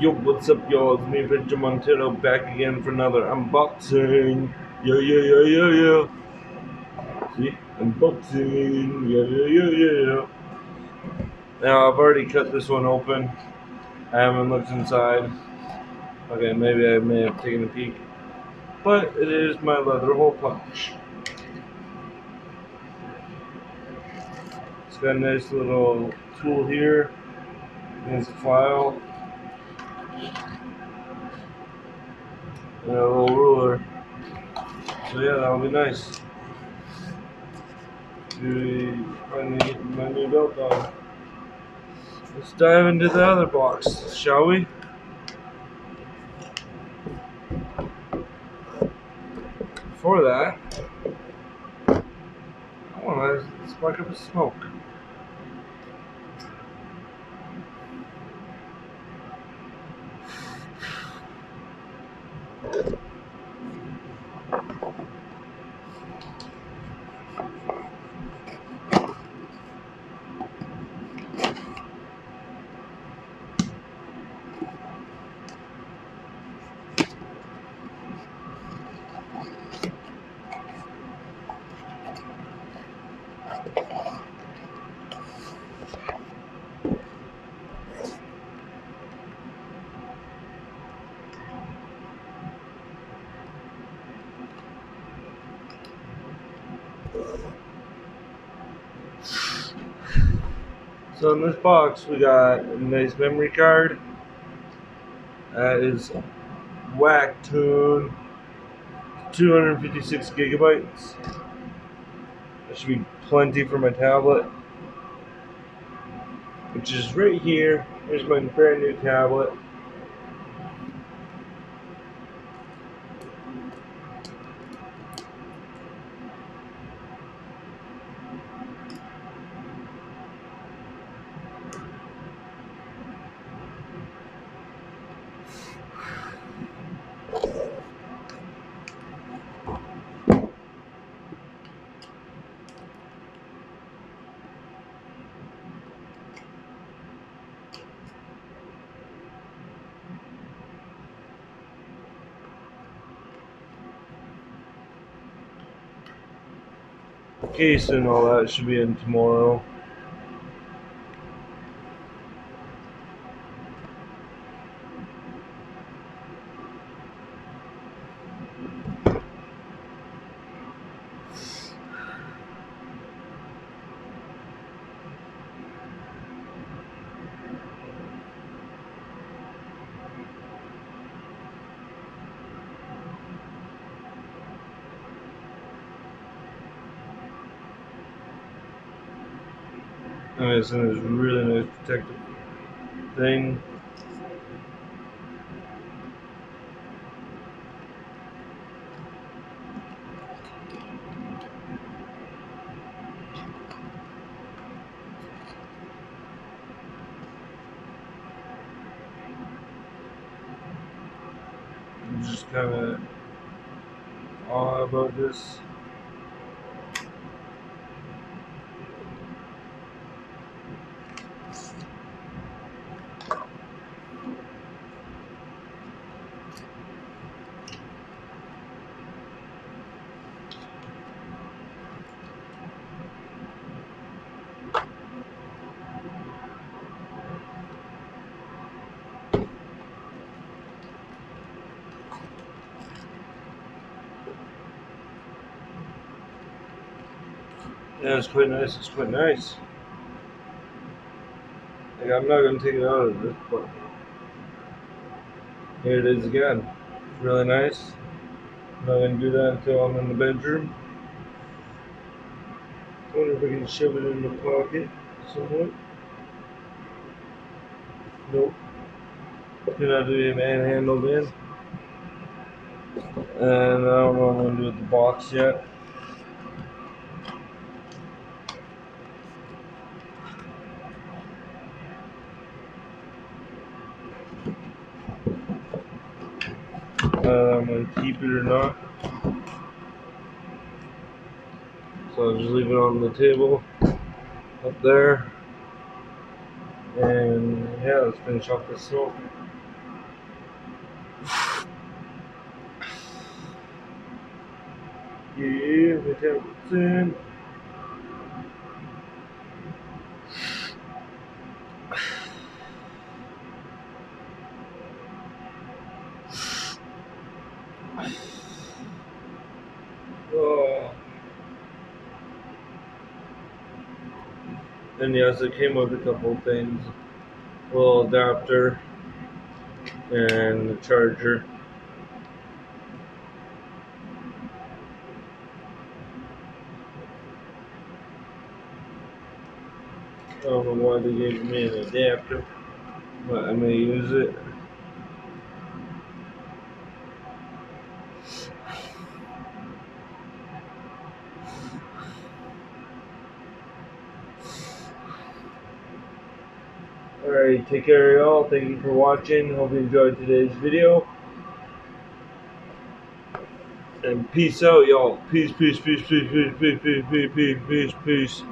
Yo, what's up, y'all? It's me, Victor Montero, back again for another unboxing. Yeah, yeah, yeah, yeah, yeah. See? Unboxing. Yeah, yeah, yeah, yeah, yeah. Now, I've already cut this one open. I haven't looked inside. Okay, maybe I may have taken a peek. But it is my leather hole punch. It's got a nice little tool here. There's a file. And a little ruler. So yeah, that'll be nice. To finally get my new belt on. Let's dive into the other box, shall we? Before that, I want to spark up a smoke. So in this box, we got a nice memory card. That is Wactoon, 256 gigabytes. That should be plenty for my tablet, which is right here. Here's my brand new tablet. Case and all that should be in tomorrow. And it's in this really nice protective thing. I'm just kind of awe about this. Yeah, it's quite nice. It's quite nice. Like, I'm not going to take it out of this, but here it is again. It's really nice. I'm not going to do that until I'm in the bedroom. I wonder if I can shove it in the pocket somewhat. Nope. Cannot be manhandled in. And I don't know what I'm going to do with the box yet. I'm going to keep it or not. So I'll just leave it on the table up there. And yeah, let's finish off this smoke. give it everything. Oh. And yes, it came with a couple things. A little adapter and the charger. I don't know why they gave me an adapter, but I may use it. Alright, take care y'all. Thank you for watching. Hope you enjoyed today's video. And peace out, y'all. Peace, peace, peace, peace, peace, peace, peace, peace, peace, peace.